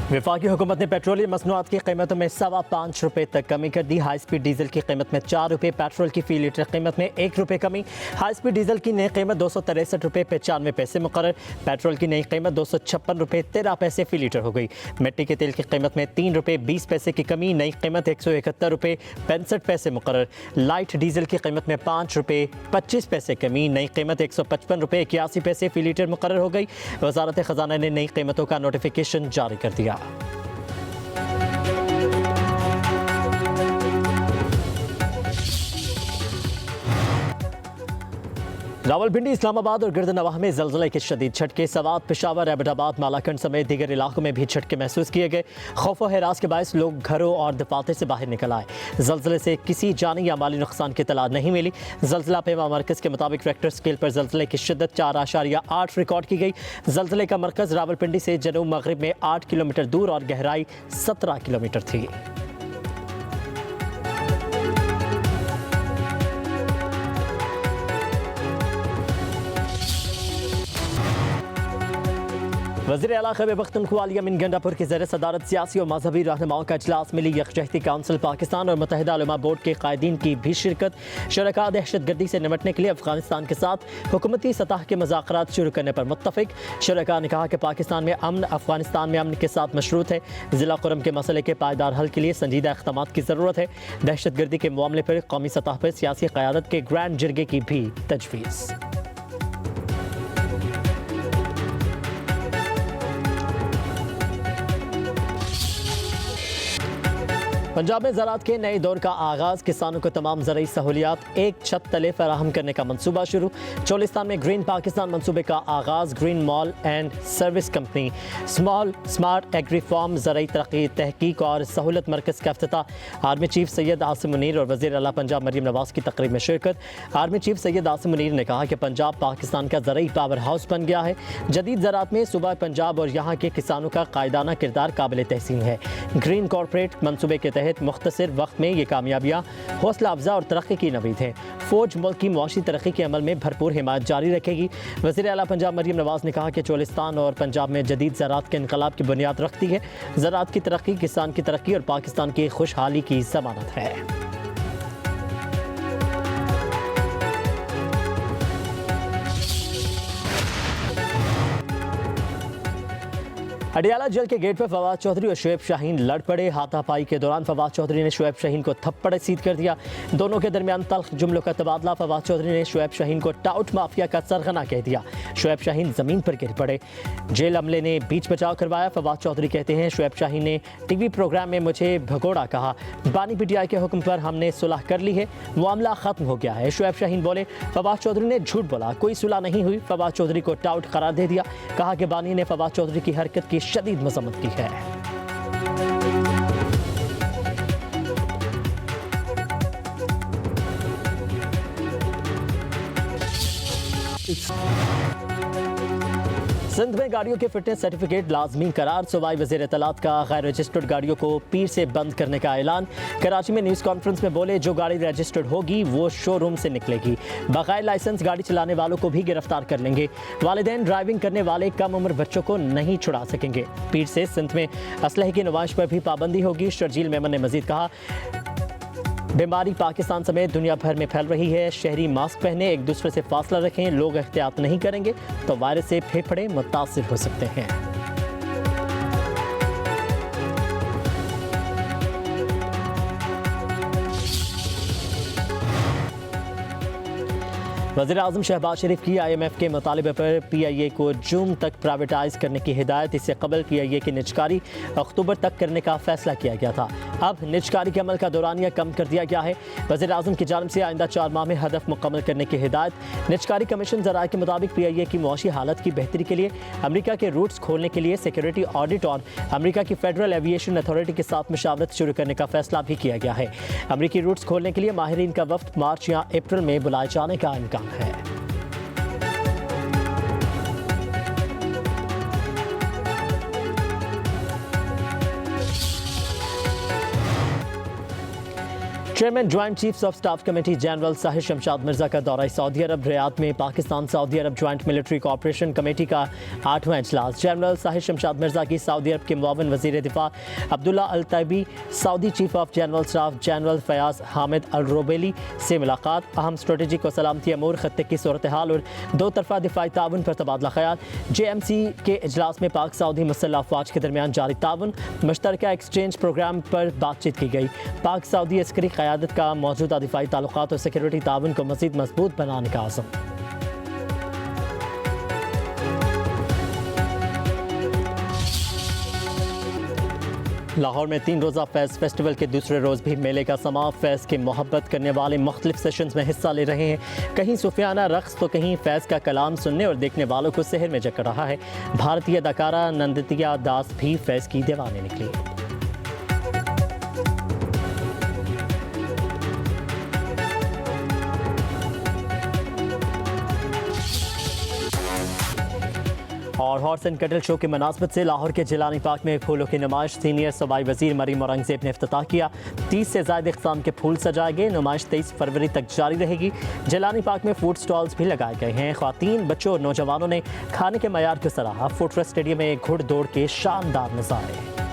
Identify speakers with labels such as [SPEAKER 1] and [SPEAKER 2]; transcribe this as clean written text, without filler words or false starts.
[SPEAKER 1] वफाकी हुकूमत ने पेट्रोलियम मसनूआत की कीमतों में ₹5.25 तक कमी कर दी। हाई स्पीड डीजल की कीमत में ₹4, पेट्रोल की फी लीटर कीमत में ₹1 कमी। हाई स्पीड डीजल की नई कीमत ₹263.95 मुकर्रर। पेट्रोल की नई कीमत ₹256.13 फी लीटर हो गई। मिट्टी के तेल की कीमत में ₹3.20 की कमी, नई कीमत ₹171.65 मुकर्रर। लाइट डीजल की कीमत में ₹5.25 कमी, नई कीमत ₹155.81 फी लीटर मुकर्रर हो गई। वजारत खजाना ने नई कीमतों का नोटिफिकेशन जारी कर दिया। रावलपिंडी, इस्लामाबाद और गिरदनवाह में ज़लज़ले के शदीद झटके। सवात, पेशावर, एबटाबाद, मालाकंड समेत दीगर इलाकों में भी झटके महसूस किए गए। खौफ व हरास के बायस लोग घरों और दफातर से बाहर निकल आए। ज़लज़ले से किसी जानी या माली नुकसान की इत्तला नहीं मिली। ज़लज़ला पेमा मरकज़ के मुताबिक रेक्टर स्केल पर ज़लज़ले की शिद्दत 4.8 रिकॉर्ड की गई। ज़लज़ले का मरकज़ रावलपिंडी से जनूब मगरिब में 8 किलोमीटर दूर और गहराई 17 किलोमीटर थी। वज़ीर आला खैबर पख्तूनख्वा यामीन गंडापुर की ज़ेर सदारत सियासी और मजहबी रहनुमाओं का इजलास मिली यकजहती काउंसिल पाकिस्तान और मुत्तहिदा उलमा बोर्ड के कायदीन की भी शिरकत। शरका दहशतगर्दी से निपटने के लिए अफगानिस्तान के साथ हुकूमती सतह के मुज़ाकरात शुरू करने पर मुत्तफ़िक। शरका ने कहा कि पाकिस्तान में अमन अफगानिस्तान में अमन के साथ मशरूत है। ज़िला कुरम के मसले के पायदार हल के लिए संजीदा इक़दामात की ज़रूरत है। दहशतगर्दी के मामले पर कौमी सतह पर सियासी क़यादत के ग्रैंड जिरगे की भी तजवीज़। पंजाब में ज़राअत के नए दौर का आगाज़। किसानों को तमाम ज़रूरी सहूलियात एक छत तले फराहम करने का मनसूबा शुरू। चोलिस्तान में ग्रीन पाकिस्तान मनसूबे का आगाज़। Green mall and service company, small smart agri farm, ज़रूरी तरक्की तहकीक और सहूलत मरकज़ का इफ्तिताह। आर्मी चीफ सैयद आसिम मुनीर और वज़ीर आला पंजाब मरीम नवाज़ की तकरीब में शिरकत। आर्मी चीफ सैयद आसिम मुनीर ने कहा कि पंजाब पाकिस्तान का ज़रूरी पावर हाउस बन गया है। जदीद ज़राअत में सूबा पंजाब और यहाँ के किसानों का कायदाना किरदार काबिल तहसीन है। ग्रीन कॉरपोरेट मनसूबे के तहत मुख्तसर वक्त में ये कामयाबियाँ हौसला अफजा और तरक्की की नवीद है। फ़ौज मुल्क की मुआशी तरक्की के अमल में भरपूर हिमायत जारी रखेगी। वज़ीर आला पंजाब मरीम नवाज़ ने कहा कि चोलिस्तान और पंजाब में जदीद ज़राअत के इनकलाब की बुनियाद रखती है। ज़राअत की तरक्की किसान की तरक्की और पाकिस्तान की खुशहाली की ज़मानत है। अडियाला जेल के गेट पर फवाद चौधरी और शुएब शाहीन लड़ पड़े। हाथापाई के दौरान फवाद चौधरी ने शुएब शाहीन को थप्पड़ सीध कर दिया। दोनों के दरमियान तल्ख जुमलों का तबादला। फवाद चौधरी ने शुएब शाहीन को टाउट माफिया का सरगना कह दिया। शुएब शाहीन जमीन पर गिर पड़े। जेल अमले ने बीच बचाव करवाया। फवाद चौधरी कहते हैं शुएब शाहीन ने टीवी प्रोग्राम में मुझे भगोड़ा कहा। बानी पीटीआई के हुक्म पर हमने सुलह कर ली है, मामला खत्म हो गया है। शुएब शाहीन बोले फवाद चौधरी ने झूठ बोला, कोई सुलह नहीं हुई। फवाद चौधरी को टाउट करार दे दिया। कहा कि बानी ने फवाद चौधरी की हरकत की शदीद मजम्मत की है। सिंध में गाड़ियों के फिटनेस सर्टिफिकेट लाजमी करार। सूबाई वज़ीर इत्तलात का गैर रजिस्टर्ड गाड़ियों को पीर से बंद करने का ऐलान। कराची में न्यूज़ कॉन्फ्रेंस में बोले जो गाड़ी रजिस्टर्ड होगी वो शोरूम से निकलेगी। बगैर लाइसेंस गाड़ी चलाने वालों को भी गिरफ्तार कर लेंगे। वालिदैन ड्राइविंग करने वाले कम उम्र बच्चों को नहीं छुड़ा सकेंगे। पीर से सिंध में असलहे की नुमाइश पर भी पाबंदी होगी। शर्जील मेमन ने मजीद कहा बीमारी पाकिस्तान समेत दुनिया भर में फैल रही है। शहरी मास्क पहने, एक दूसरे से फासला रखें। लोग एहतियात नहीं करेंगे तो वायरस से फेफड़े मुतासिर हो सकते हैं। वज़ीर आज़म शहबाज शरीफ की IMF के मुतालबे पर PIA को जून तक प्राइवेटाइज करने की हिदायत। इससे कबल PIA की निजकारी अक्टूबर तक करने का फैसला किया गया था। अब निजकारी के अमल का दौरानिया कम कर दिया गया है। वज़ीर आज़म की जानिब से आइंदा 4 माह में हदफ मुकम्मल करने की हिदायत। निजकारी कमीशन ज़राए के मुताबिक PIA की मुआशी हालत की बेहतरी के लिए अमरीका के रूट्स खोलने के लिए सिक्योरिटी ऑडिट और अमरीका की फेडरल एविएशन अथॉरिटी के साथ मुशावरत शुरू करने का फैसला भी किया गया है। अमरीकी रूट्स खोलने के लिए माहिरीन का वफ्द मार्च या अप्रैल में बुलाए जाने का इम्कान है। Chairman joint chiefs of staff committee general Sahir Shamshad Mirza का दौरा सऊदी अरब रियाद में पाकिस्तान सऊदी अरब ज्वाइंट मिलिट्री कोऑपरेशन कमेटी का 8वां इजलास। जनरल साहिर शमशाद मिर्जा की सऊदी अरब के मुआविन वज़ीर दिफा Abdullah Al Taibi, Saudi chief of general staff general Fayyadh Hamid Al रोबेली से मुलाकात, अहम स्ट्रेटजिक व सलामती अमूर खत्ते की सूरत हाल और दो तरफा दिफाई ताउन पर तबादला ख्याल। JMC के इजलास में पाक सऊदी मुसल्लह अफवाज के दरमियान जारी ताउन, मुश्तरका एक्सचेंज प्रोग्राम पर बातचीत की गई। पाक सऊदी अस्करी क़यादत का मौजूदा दिफाई ताल्लुकात और सिक्योरिटी ताउन को मज़ीद मजबूत बनाने का आज़म। लाहौर में 3 रोज़ा फैज़ फेस्टिवल के दूसरे रोज़ भी मेले का समा। फैज़ की मोहब्बत करने वाले मुख्तलिफ सेशंस में हिस्सा ले रहे हैं। कहीं सूफियाना रक़्स तो कहीं फैज़ का कलाम सुनने और देखने वालों को सहर में जकड़ रहा है। भारतीय अदाकारा नंदिता दास भी फैज़ की दीवानी निकली। और हॉर्स एंड कैटल शो के मुनासबत से लाहौर के जिलानी पार्क में फूलों की नुमाइश सीनियर सूबाई वज़ीर मरीम औरंगज़ेब ने इफ्तिताह किया। 30 से ज़्यादा इक़साम के फूल सजाए गए। नुमाइश 23 फरवरी तक जारी रहेगी। जिलानी पार्क में फूड स्टॉल्स भी लगाए गए हैं। ख़वातीन, बच्चों और नौजवानों ने खाने के मयार को सराहा। फुटरेस स्टेडियम में घुड़ दौड़ के शानदार नज़ारे।